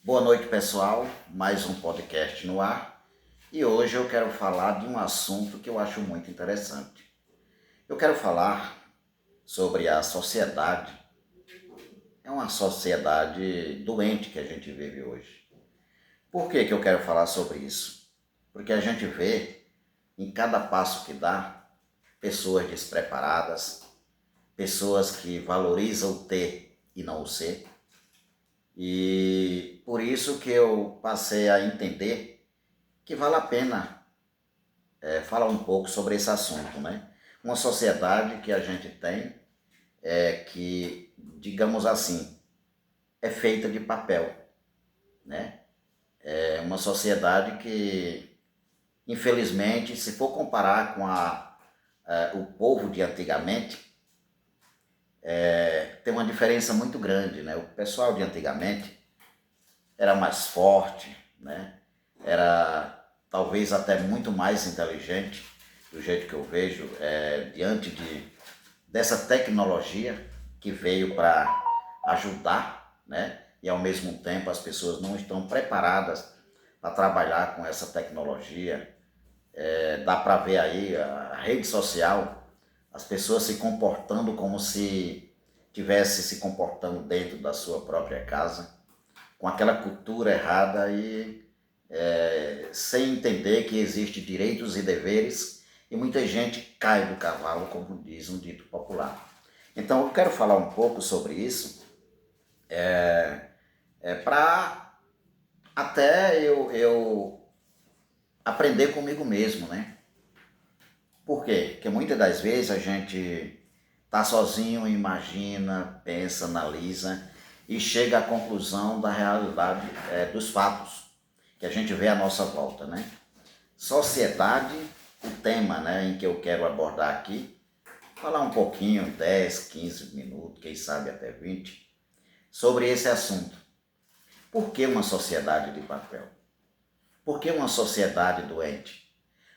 Boa noite, pessoal. Mais um podcast no ar. E hoje eu quero falar de um assunto que eu acho muito interessante. Eu quero falar sobre a sociedade. É uma sociedade doente que a gente vive hoje. Por que eu quero falar sobre isso? Porque a gente vê, em cada passo que dá, pessoas despreparadas, pessoas que valorizam o ter e não o ser. E por isso que eu passei a entender que vale a pena falar um pouco sobre esse assunto, né? Uma sociedade que a gente tem que, digamos assim, é feita de papel, né? É uma sociedade que, infelizmente, se for comparar com o povo de antigamente, tem uma diferença muito grande, né? O pessoal de antigamente era mais forte, né? Era talvez até muito mais inteligente, do jeito que eu vejo, diante dessa tecnologia que veio para ajudar, né? E ao mesmo tempo as pessoas não estão preparadas para trabalhar com essa tecnologia. Dá para ver aí a rede social, as pessoas se comportando como se tivesse se comportando dentro da sua própria casa, com aquela cultura errada e sem entender que existem direitos e deveres, e muita gente cai do cavalo, como diz um dito popular. Então eu quero falar um pouco sobre isso, para até eu aprender comigo mesmo, né? Por quê? Porque muitas das vezes a gente tá sozinho, imagina, pensa, analisa e chega à conclusão da realidade dos fatos que a gente vê à nossa volta, né? Sociedade, o tema, né, em que eu quero abordar aqui, falar um pouquinho, 10, 15 minutos, quem sabe até 20, sobre esse assunto. Por que uma sociedade de papel? Por que uma sociedade doente?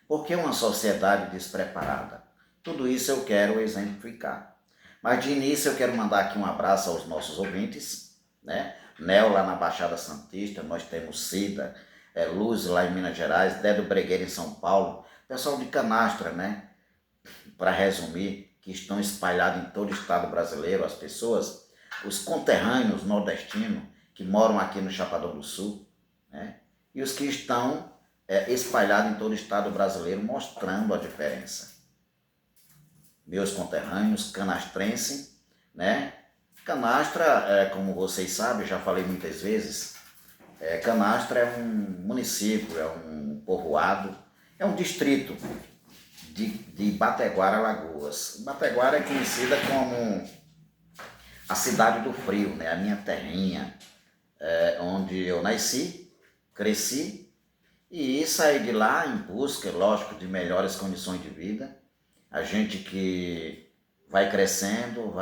Por que uma sociedade despreparada? Tudo isso eu quero exemplificar. Mas de início eu quero mandar aqui um abraço aos nossos ouvintes, né? Nel lá na Baixada Santista, nós temos Cida, Luz lá em Minas Gerais, Dedo Bregueira em São Paulo, pessoal de Canastra, né? Para resumir, que estão espalhados em todo o estado brasileiro, as pessoas, os conterrâneos nordestinos que moram aqui no Chapadão do Sul, né? E os que estão espalhados em todo o estado brasileiro, mostrando a diferença. Meus conterrâneos, canastrense, né? Canastra, como vocês sabem, já falei muitas vezes, Canastra é um município, é um povoado, é um distrito de Bateguara, Alagoas. Bateguara é conhecida como a cidade do frio, né? A minha terrinha, onde eu nasci, cresci e saí de lá em busca, lógico, de melhores condições de vida. A gente que vai crescendo,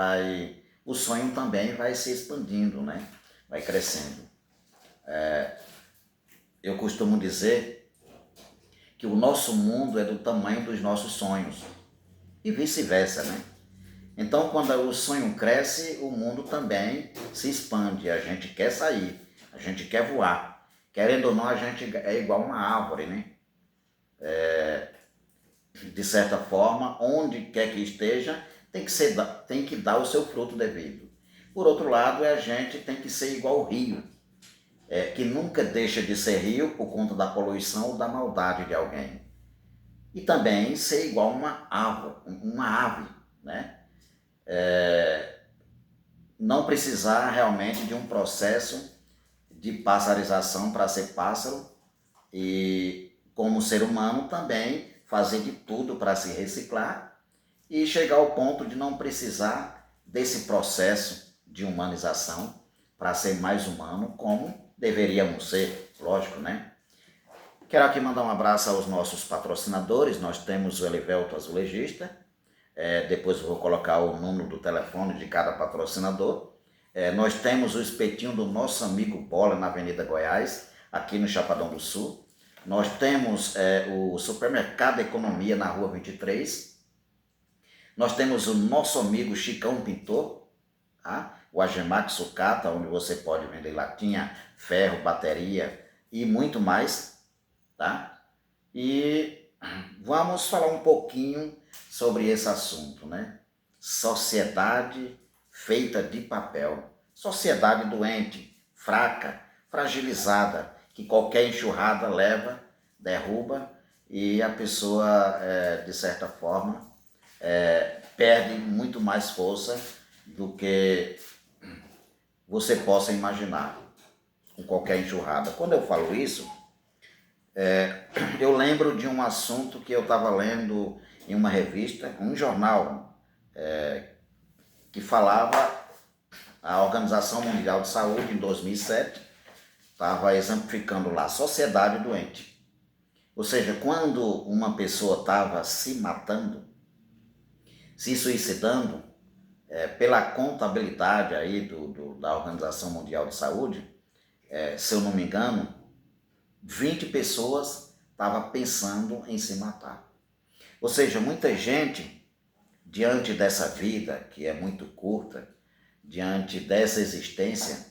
o sonho também vai se expandindo, né? Vai crescendo. Eu costumo dizer que o nosso mundo é do tamanho dos nossos sonhos e vice-versa, né? Então, quando o sonho cresce, o mundo também se expande. A gente quer sair, a gente quer voar. Querendo ou não, a gente é igual uma árvore, né? De certa forma, onde quer que esteja, tem que dar o seu fruto devido. Por outro lado, a gente tem que ser igual o rio, que nunca deixa de ser rio por conta da poluição ou da maldade de alguém. E também ser igual uma ave, né? Não precisar realmente de um processo de passarização para ser pássaro e, como ser humano, também fazer de tudo para se reciclar e chegar ao ponto de não precisar desse processo de humanização para ser mais humano como deveríamos ser, lógico, né? Quero aqui mandar um abraço aos nossos patrocinadores. Nós temos o Elivelto Azulejista, depois eu vou colocar o número do telefone de cada patrocinador. Nós temos o espetinho do nosso amigo Bola na Avenida Goiás, aqui no Chapadão do Sul. Nós temos o Supermercado Economia na Rua 23. Nós temos o nosso amigo Chicão Pintor, tá? o Agemac Sucata, onde você pode vender latinha, ferro, bateria e muito mais, tá? E vamos falar um pouquinho sobre esse assunto, né? Sociedade feita de papel. Sociedade doente, fraca, fragilizada, que qualquer enxurrada leva, derruba e a pessoa, de certa forma, perde muito mais força do que você possa imaginar com qualquer enxurrada. Quando eu falo isso, eu lembro de um assunto que eu estava lendo em uma revista, um jornal, que falava, a Organização Mundial de Saúde, em 2007, estava exemplificando lá, sociedade doente. Ou seja, quando uma pessoa estava se matando, se suicidando, pela contabilidade aí da Organização Mundial de Saúde, se eu não me engano, 20 pessoas estavam pensando em se matar. Ou seja, muita gente, diante dessa vida que é muito curta, diante dessa existência,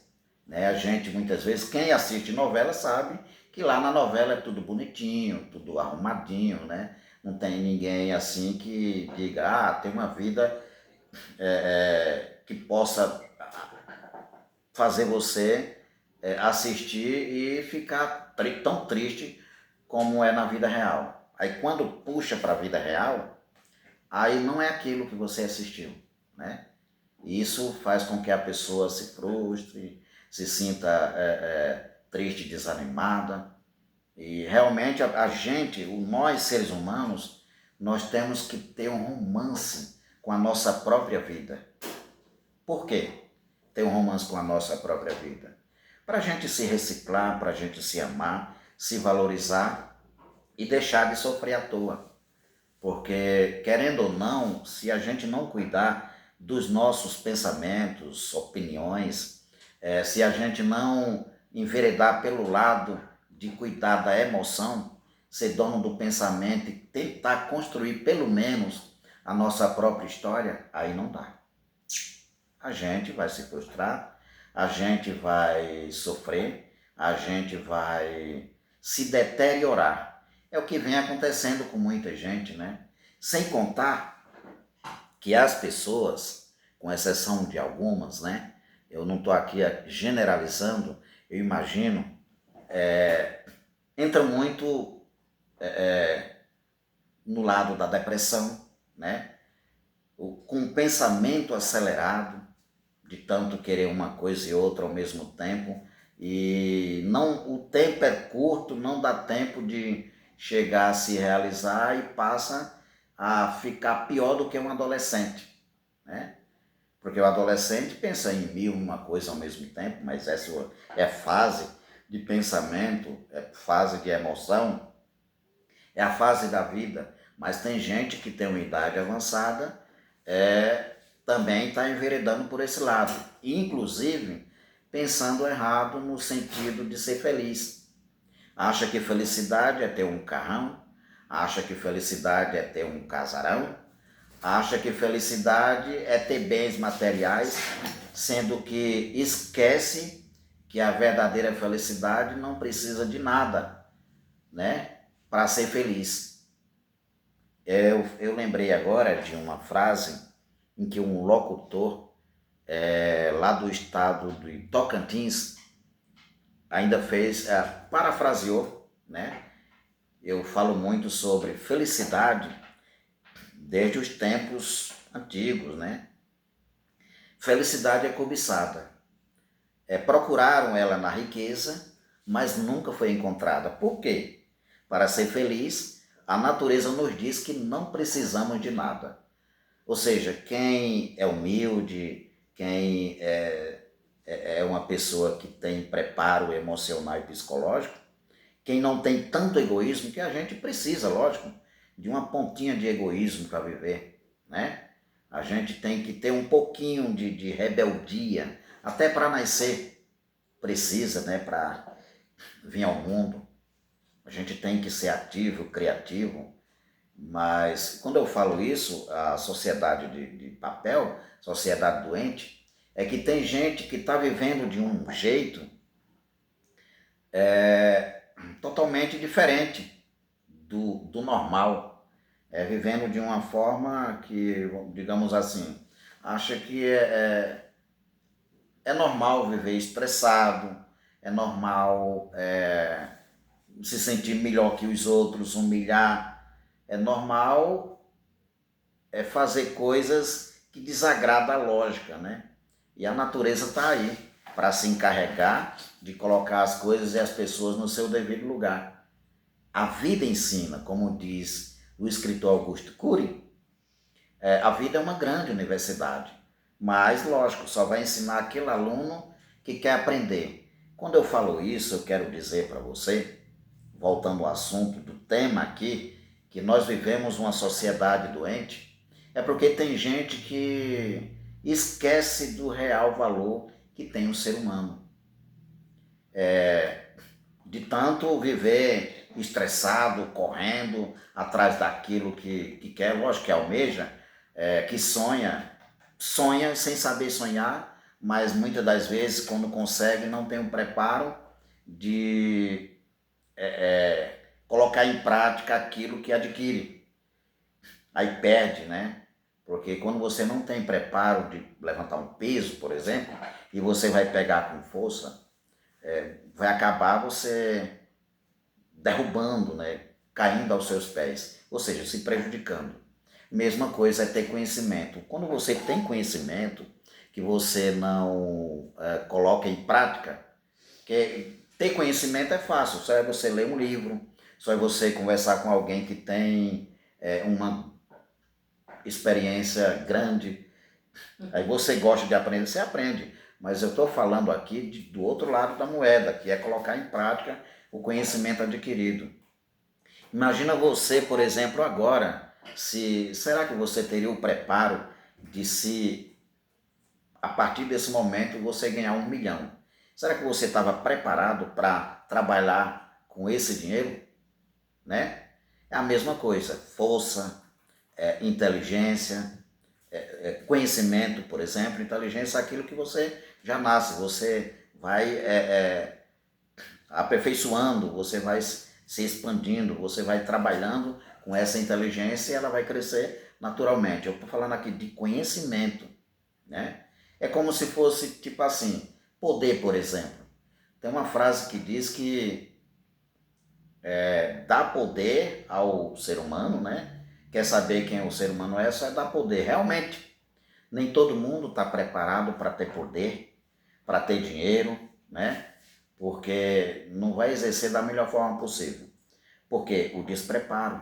né, a gente muitas vezes, quem assiste novela sabe que lá na novela é tudo bonitinho, tudo arrumadinho, né? Não tem ninguém assim que diga, tem uma vida que possa fazer você assistir e ficar tão triste como é na vida real. Aí quando puxa para a vida real, aí não é aquilo que você assistiu, né? E isso faz com que a pessoa se frustre, se sinta triste, desanimada. E realmente a gente, nós seres humanos, nós temos que ter um romance com a nossa própria vida. Por quê? Ter um romance com a nossa própria vida? Para a gente se reciclar, para a gente se amar, se valorizar e deixar de sofrer à toa. Porque, querendo ou não, se a gente não cuidar dos nossos pensamentos, opiniões, se a gente não enveredar pelo lado de cuidar da emoção, ser dono do pensamento e tentar construir pelo menos a nossa própria história, aí não dá. A gente vai se frustrar, a gente vai sofrer, a gente vai se deteriorar. É o que vem acontecendo com muita gente, né? Sem contar que as pessoas, com exceção de algumas, né? Eu não estou aqui generalizando, eu imagino, entra muito no lado da depressão, né? Com um pensamento acelerado, de tanto querer uma coisa e outra ao mesmo tempo, e não, o tempo é curto, não dá tempo de chegar a se realizar e passa a ficar pior do que um adolescente, né? Porque o adolescente pensa em mil uma coisa ao mesmo tempo, mas essa é fase de pensamento, é fase de emoção, é a fase da vida. Mas tem gente que tem uma idade avançada, também está enveredando por esse lado, inclusive pensando errado no sentido de ser feliz. Acha que felicidade é ter um carrão, acha que felicidade é ter um casarão, acha que felicidade é ter bens materiais, sendo que esquece que a verdadeira felicidade não precisa de nada, né, para ser feliz. Eu lembrei agora de uma frase em que um locutor lá do estado de Tocantins ainda fez, parafraseou, né? Eu falo muito sobre felicidade desde os tempos antigos, né? Felicidade é cobiçada. Procuraram ela na riqueza, mas nunca foi encontrada. Por quê? Para ser feliz, a natureza nos diz que não precisamos de nada. Ou seja, quem é humilde, quem é uma pessoa que tem preparo emocional e psicológico, quem não tem tanto egoísmo, que a gente precisa, lógico, de uma pontinha de egoísmo para viver, né? A gente tem que ter um pouquinho de rebeldia, até para nascer precisa, né? Para vir ao mundo. A gente tem que ser ativo, criativo, mas quando eu falo isso, a sociedade de papel, sociedade doente, é que tem gente que está vivendo de um jeito totalmente diferente do normal, vivendo de uma forma que, digamos assim, acha que é normal viver estressado, é normal se sentir melhor que os outros, humilhar, é normal fazer coisas que desagradam a lógica, né? E a natureza está aí para se encarregar de colocar as coisas e as pessoas no seu devido lugar. A vida ensina, como diz o escritor Augusto Cury, a vida é uma grande universidade, mas, lógico, só vai ensinar aquele aluno que quer aprender. Quando eu falo isso, eu quero dizer para você, voltando ao assunto do tema aqui, que nós vivemos uma sociedade doente, é porque tem gente que esquece do real valor que tem o ser humano. De tanto viver estressado, correndo atrás daquilo que quer, lógico que almeja, que sonha sem saber sonhar, mas muitas das vezes quando consegue não tem um preparo de colocar em prática aquilo que adquire. Aí perde, né? Porque quando você não tem preparo de levantar um peso, por exemplo, e você vai pegar com força, vai acabar você derrubando, né? Caindo aos seus pés, ou seja, se prejudicando. Mesma coisa é ter conhecimento. Quando você tem conhecimento que você não coloca em prática, que ter conhecimento é fácil, só é você ler um livro, só é você conversar com alguém que tem uma experiência grande. Aí você gosta de aprender, você aprende. Mas eu estou falando aqui do outro lado da moeda, que é colocar em prática o conhecimento adquirido. Imagina você, por exemplo, agora, será que você teria o preparo de se, a partir desse momento, você ganhar 1 milhão? Será que você estava preparado para trabalhar com esse dinheiro? Né? É a mesma coisa, força, inteligência, conhecimento, por exemplo. Inteligência é aquilo que você já nasce, você vai aperfeiçoando, você vai se expandindo, você vai trabalhando com essa inteligência e ela vai crescer naturalmente. Eu estou falando aqui de conhecimento, né? É como se fosse tipo assim, poder, por exemplo. Tem uma frase que diz que dá poder ao ser humano, né? Quer saber quem o ser humano é, só é dar poder. Realmente, nem todo mundo está preparado para ter poder, para ter dinheiro, né? Porque não vai exercer da melhor forma possível. Porque o despreparo,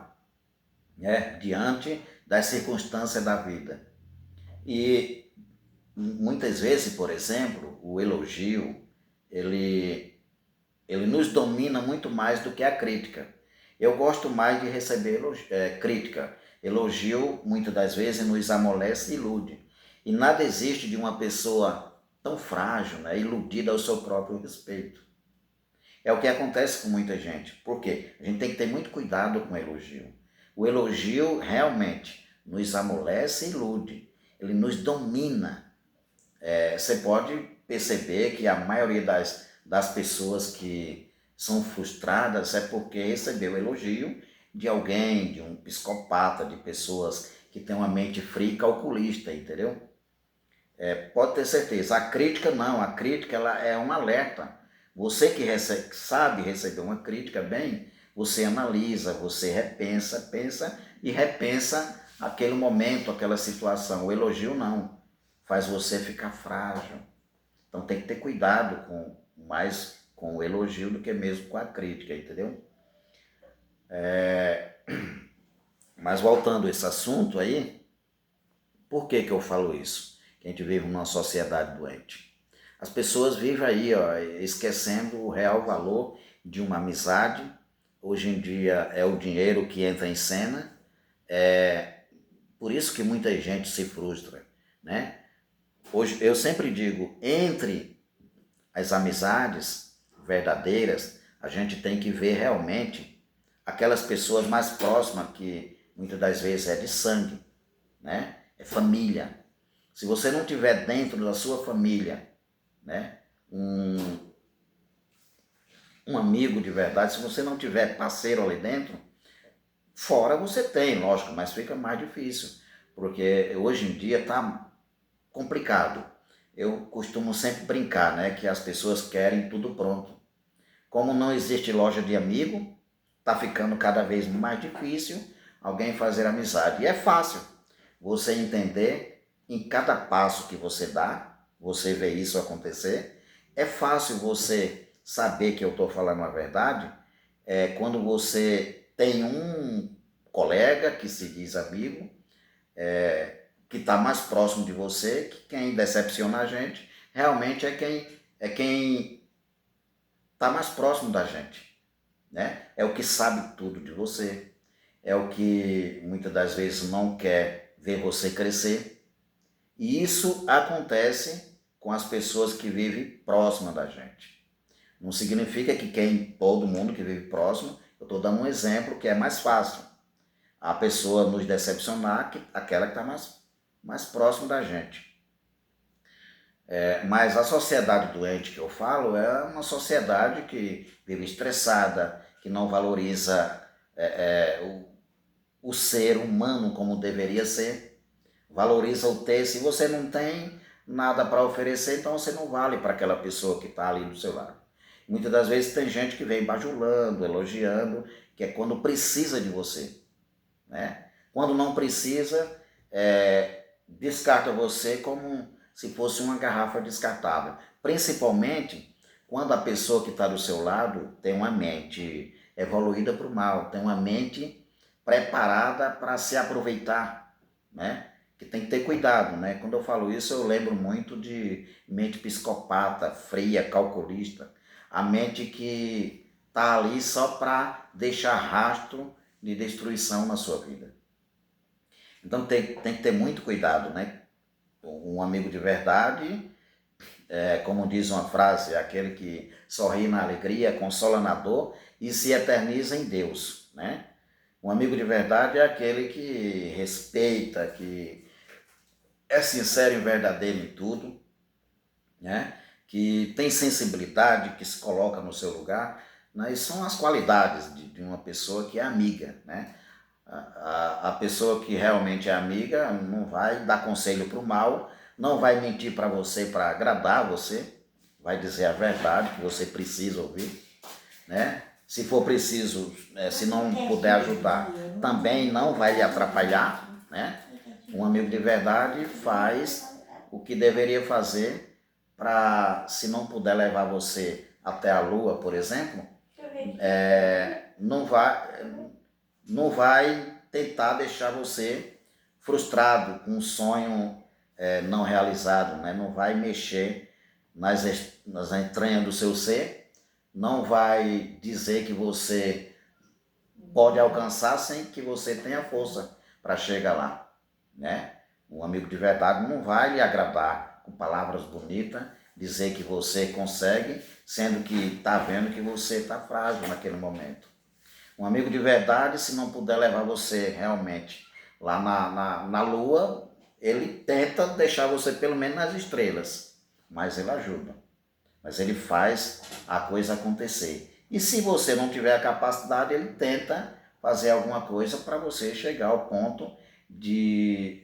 né? Diante das circunstâncias da vida. E muitas vezes, por exemplo, o elogio, ele nos domina muito mais do que a crítica. Eu gosto mais de receber crítica. Elogio, muitas das vezes, nos amolece e ilude. E nada existe de uma pessoa tão frágil, né, iludida ao seu próprio respeito. É o que acontece com muita gente. Por quê? A gente tem que ter muito cuidado com o elogio. O elogio realmente nos amolece e ilude. Ele nos domina. Você pode perceber que a maioria das pessoas que são frustradas é porque recebeu elogio de alguém, de um psicopata, de pessoas que têm uma mente fria e calculista, entendeu? Pode ter certeza. A crítica não, a crítica ela é um alerta. Você que sabe receber uma crítica bem, você analisa, você repensa, pensa e repensa aquele momento, aquela situação. O elogio não, faz você ficar frágil. Então tem que ter cuidado mais com o elogio do que mesmo com a crítica, entendeu? Mas voltando a esse assunto aí, por que eu falo isso? Que a gente vive numa sociedade doente. As pessoas vivem aí, esquecendo o real valor de uma amizade. Hoje em dia é o dinheiro que entra em cena. Por isso que muita gente se frustra, né? Hoje eu sempre digo, entre as amizades verdadeiras, a gente tem que ver realmente aquelas pessoas mais próximas que muitas das vezes é de sangue, né? É família. Se você não tiver dentro da sua família, né, um amigo de verdade, se você não tiver parceiro ali dentro, fora você tem, lógico, mas fica mais difícil, porque hoje em dia está complicado. Eu costumo sempre brincar, né, que as pessoas querem tudo pronto. Como não existe loja de amigo, está ficando cada vez mais difícil alguém fazer amizade. E é fácil você entender em cada passo que você dá, você vê isso acontecer. É fácil você saber que eu estou falando a verdade quando você tem um colega que se diz amigo, que está mais próximo de você, que quem decepciona a gente realmente é quem está mais próximo da gente, né? É o que sabe tudo de você, é o que muitas das vezes não quer ver você crescer. E isso acontece com as pessoas que vivem próxima da gente. Não significa que todo mundo que vive próximo, eu estou dando um exemplo que é mais fácil a pessoa nos decepcionar que aquela que está mais próximo da gente. Mas a sociedade doente que eu falo é uma sociedade que vive estressada, que não valoriza o ser humano como deveria ser, valoriza o ter. Se você não tem nada para oferecer, então você não vale para aquela pessoa que está ali do seu lado. Muitas das vezes tem gente que vem bajulando, elogiando, que é quando precisa de você, né? Quando não precisa, descarta você como se fosse uma garrafa descartável. Principalmente quando a pessoa que está do seu lado tem uma mente evoluída para o mal, tem uma mente preparada para se aproveitar, né? Que tem que ter cuidado, né? Quando eu falo isso, eu lembro muito de mente psicopata, fria, calculista, a mente que está ali só para deixar rastro de destruição na sua vida. Então tem que ter muito cuidado, né? Um amigo de verdade, como diz uma frase, é aquele que sorri na alegria, consola na dor e se eterniza em Deus, né? Um amigo de verdade é aquele que respeita, que é sincero e verdadeiro em tudo, né? Que tem sensibilidade, que se coloca no seu lugar, né? E são as qualidades de uma pessoa que é amiga, né? A pessoa que realmente é amiga não vai dar conselho para o mal, não vai mentir para você para agradar você, vai dizer a verdade que você precisa ouvir, né? Se for preciso, se não puder ajudar, também não vai lhe atrapalhar, né? Um amigo de verdade faz o que deveria fazer para, se não puder levar você até a lua, por exemplo, não vai tentar deixar você frustrado com um sonho não realizado, né? Não vai mexer nas entranhas do seu ser, não vai dizer que você pode alcançar sem que você tenha força para chegar lá, né? Um amigo de verdade não vai lhe agradar com palavras bonitas, dizer que você consegue, sendo que está vendo que você está frágil naquele momento. Um amigo de verdade, se não puder levar você realmente lá na lua, ele tenta deixar você pelo menos nas estrelas, mas ele ajuda, mas ele faz a coisa acontecer. E se você não tiver a capacidade, ele tenta fazer alguma coisa para você chegar ao ponto de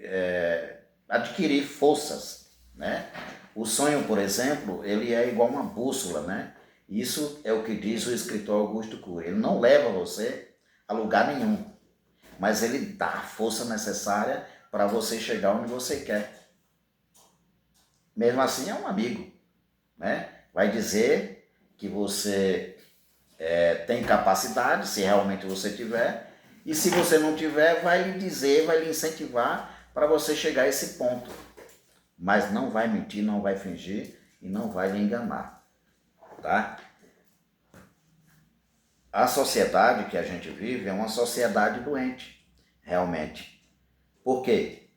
adquirir forças, né? O sonho, por exemplo, ele é igual uma bússola, né? Isso é o que diz o escritor Augusto Cury. Ele não leva você a lugar nenhum, mas ele dá a força necessária para você chegar onde você quer. Mesmo assim, é um amigo, né? Vai dizer que você tem capacidade, se realmente você tiver, e se você não tiver, vai lhe dizer, vai lhe incentivar para você chegar a esse ponto. Mas não vai mentir, não vai fingir e não vai lhe enganar, tá? A sociedade que a gente vive é uma sociedade doente, realmente. Por quê?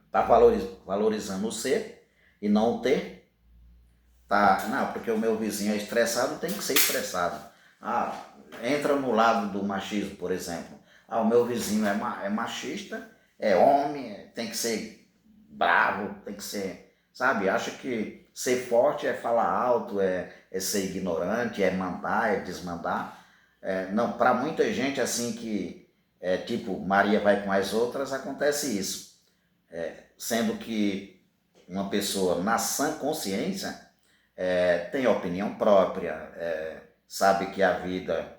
Está valorizando o ser e não o ter. Tá, não, porque o meu vizinho é estressado, tem que ser estressado. Entra no lado do machismo, por exemplo. O meu vizinho é machista, é homem, tem que ser bravo, tem que ser, sabe? Acha que ser forte é falar alto, é ser ignorante, é mandar, é desmandar. Não, para muita gente assim que, tipo, Maria vai com as outras, acontece isso. Sendo que uma pessoa na sã consciência tem opinião própria, sabe que a vida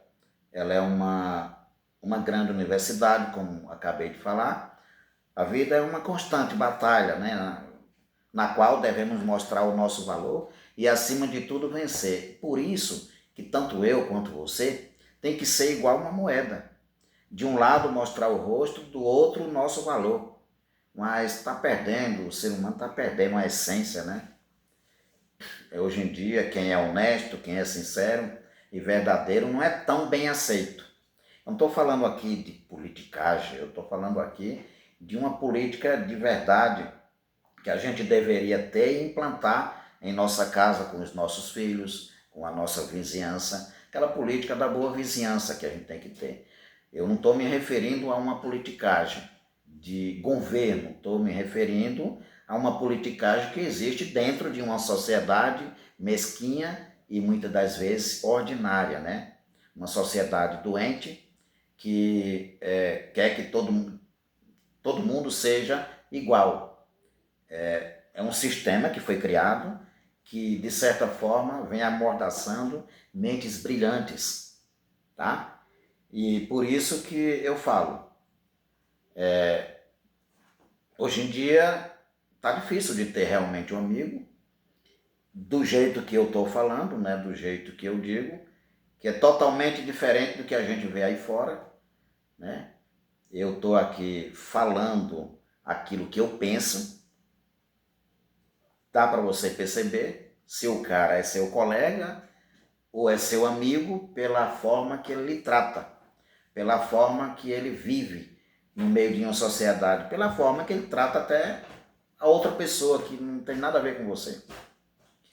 ela é uma grande universidade, como acabei de falar. A vida é uma constante batalha, né, na qual devemos mostrar o nosso valor e, acima de tudo, vencer. Por isso que tanto eu quanto você tem que ser igual uma moeda. De um lado mostrar o rosto, do outro o nosso valor. Mas está perdendo, o ser humano está perdendo a essência, né? Hoje em dia, quem é honesto, quem é sincero e verdadeiro não é tão bem aceito. Eu não estou falando aqui de politicagem, eu estou falando aqui de uma política de verdade que a gente deveria ter e implantar em nossa casa, com os nossos filhos, com a nossa vizinhança, aquela política da boa vizinhança que a gente tem que ter. Eu não estou me referindo a uma politicagem de governo, estou me referindo a uma politicagem que existe dentro de uma sociedade mesquinha e muitas das vezes ordinária, né? Uma sociedade doente que quer que todo mundo seja igual. É um sistema que foi criado que, de certa forma, vem amordaçando mentes brilhantes, tá? E por isso que eu falo, hoje em dia tá difícil de ter realmente um amigo do jeito que eu estou falando, né? Do jeito que eu digo, que é totalmente diferente do que a gente vê aí fora, né? Eu estou aqui falando aquilo que eu penso. Dá para você perceber se o cara é seu colega ou é seu amigo pela forma que ele lhe trata, pela forma que ele vive no meio de uma sociedade, pela forma que ele trata até a outra pessoa que não tem nada a ver com você.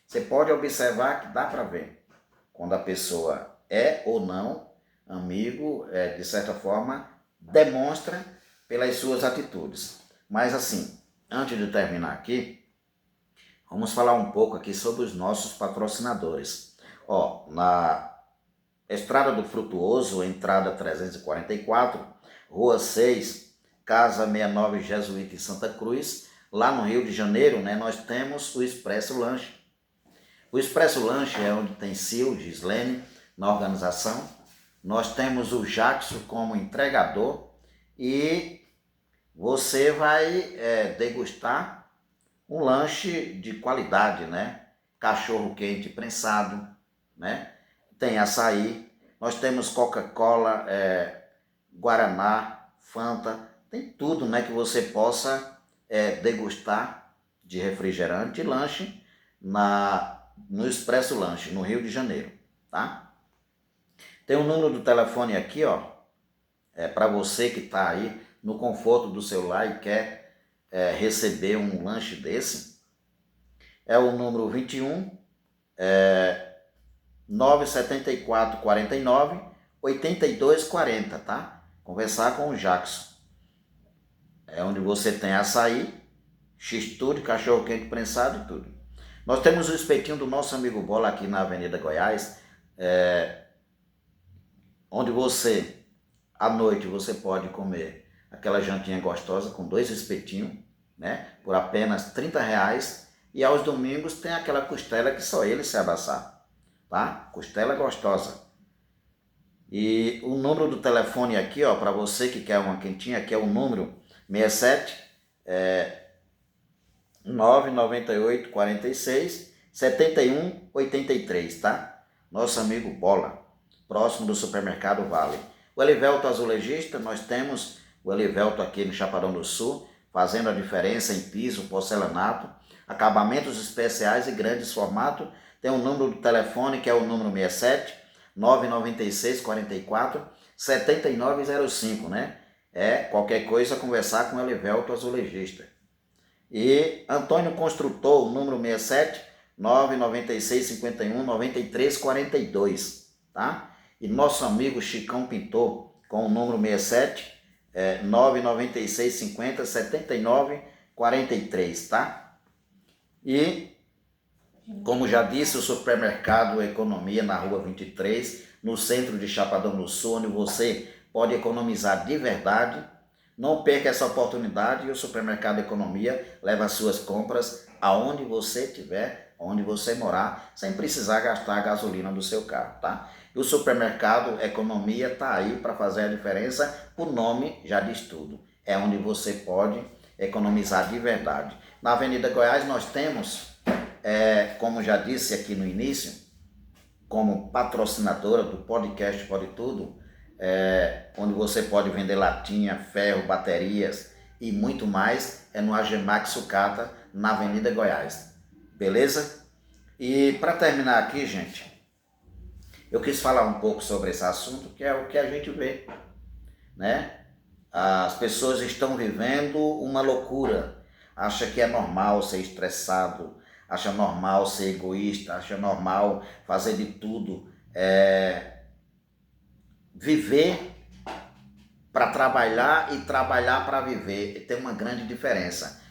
Você pode observar que dá para ver quando a pessoa é ou não amigo, de certa forma, demonstra pelas suas atitudes. Mas assim, antes de terminar aqui, vamos falar um pouco aqui sobre os nossos patrocinadores. Na Estrada do Frutuoso, entrada 344, Rua 6, Casa 69 Jesuíta em Santa Cruz, lá no Rio de Janeiro, né, nós temos o Expresso Lanche. O Expresso Lanche é onde tem Sil, Gislene na organização. Nós temos o Jackson como entregador e você vai degustar um lanche de qualidade, né? Cachorro quente prensado, né? Tem açaí, nós temos Coca-Cola, Guaraná, Fanta, tem tudo, né, que você possa degustar de refrigerante e lanche no Expresso Lanche, no Rio de Janeiro, tá? Tem um número do telefone aqui, para você que está aí no conforto do celular e quer receber um lanche desse. É o número 21 974 49 82 40, tá? Conversar com o Jackson. É onde você tem açaí, x-tudo, cachorro quente prensado e tudo. Nós temos o espetinho do nosso amigo Bola aqui na Avenida Goiás, onde você, à noite, você pode comer aquela jantinha gostosa com 2 espetinhos, né? Por apenas R$30. E aos domingos tem aquela costela que só ele sabe assar, tá? Costela gostosa. E o número do telefone aqui, para você que quer uma quentinha, aqui é o número 67 998 46 71 83, tá? Nosso amigo Bola, próximo do supermercado Vale. O Elivelto Azulejista, nós temos o Elivelto aqui no Chapadão do Sul, fazendo a diferença em piso, porcelanato, acabamentos especiais e grandes formatos. Tem um número do telefone que é o número 67 996 44 7905, né? Qualquer coisa conversar com o Elivelto Azulejista. E Antônio Construtor, número 67 996 51 93 42, tá? E nosso amigo Chicão Pintor, com o número 67 996 50 79 43, tá? E, como já disse, o supermercado Economia na Rua 23, no centro de Chapadão do Sul, onde você pode economizar de verdade. Não perca essa oportunidade e o supermercado Economia leva as suas compras aonde você estiver, onde você morar, sem precisar gastar a gasolina do seu carro, tá? E o supermercado Economia está aí para fazer a diferença, o nome já diz tudo. É onde você pode economizar de verdade. Na Avenida Goiás nós temos, como já disse aqui no início, como patrocinadora do podcast Pode Tudo, onde você pode vender latinha, ferro, baterias e muito mais, é no Agemax Sucata, na Avenida Goiás. Beleza? E para terminar aqui, gente, eu quis falar um pouco sobre esse assunto, que é o que a gente vê, né? As pessoas estão vivendo uma loucura, acha que é normal ser estressado, acha normal ser egoísta, acha normal fazer de tudo, viver para trabalhar e trabalhar para viver. Tem uma grande diferença.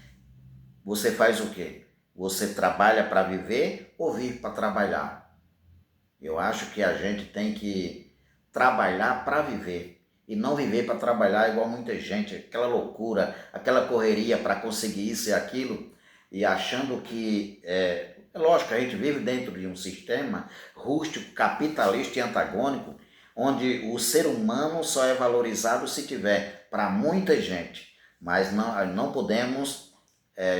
Você faz o quê? Você trabalha para viver ou vive para trabalhar? Eu acho que a gente tem que trabalhar para viver e não viver para trabalhar igual muita gente, aquela loucura, aquela correria para conseguir isso e aquilo, e achando que, é lógico, a gente vive dentro de um sistema rústico, capitalista e antagônico, onde o ser humano só é valorizado se tiver para muita gente, mas não podemos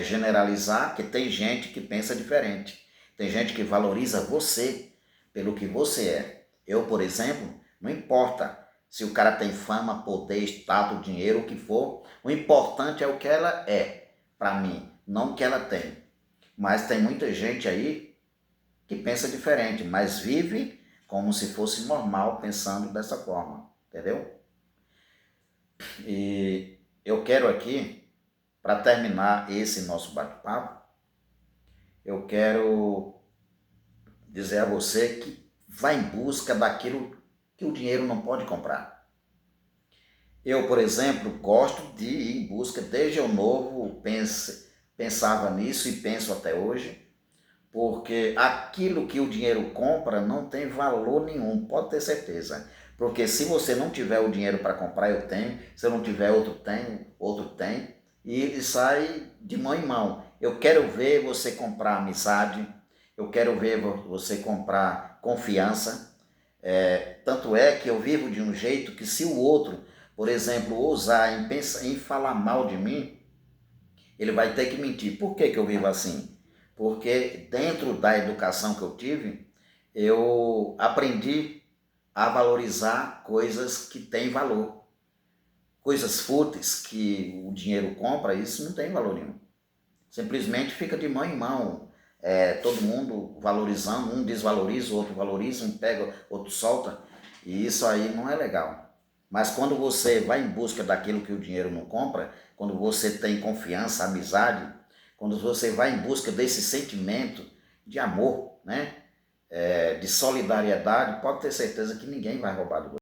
generalizar, que tem gente que pensa diferente, tem gente que valoriza você pelo que você é. Eu, por exemplo, não importa se o cara tem fama, poder, status, dinheiro, o que for, o importante é o que ela é, para mim, não o que ela tem. Mas tem muita gente aí que pensa diferente, mas vive como se fosse normal, pensando dessa forma, entendeu? E eu quero aqui, para terminar esse nosso bate-papo, eu quero dizer a você que vá em busca daquilo que o dinheiro não pode comprar. Eu, por exemplo, gosto de ir em busca, desde eu novo, pensava nisso e penso até hoje, porque aquilo que o dinheiro compra não tem valor nenhum, pode ter certeza. Porque se você não tiver o dinheiro para comprar, eu tenho, se eu não tiver, outro tem, e sai de mão em mão. Eu quero ver você comprar amizade, eu quero ver você comprar confiança. Tanto é que eu vivo de um jeito que, se o outro, por exemplo, ousar em falar mal de mim, ele vai ter que mentir. Por que eu vivo assim? Porque dentro da educação que eu tive, eu aprendi a valorizar coisas que têm valor. Coisas fúteis que o dinheiro compra, isso não tem valor nenhum. Simplesmente fica de mão em mão, todo mundo valorizando, um desvaloriza, o outro valoriza, um pega, outro solta, e isso aí não é legal. Mas quando você vai em busca daquilo que o dinheiro não compra, quando você tem confiança, amizade, quando você vai em busca desse sentimento de amor, né? De solidariedade, pode ter certeza que ninguém vai roubar de você.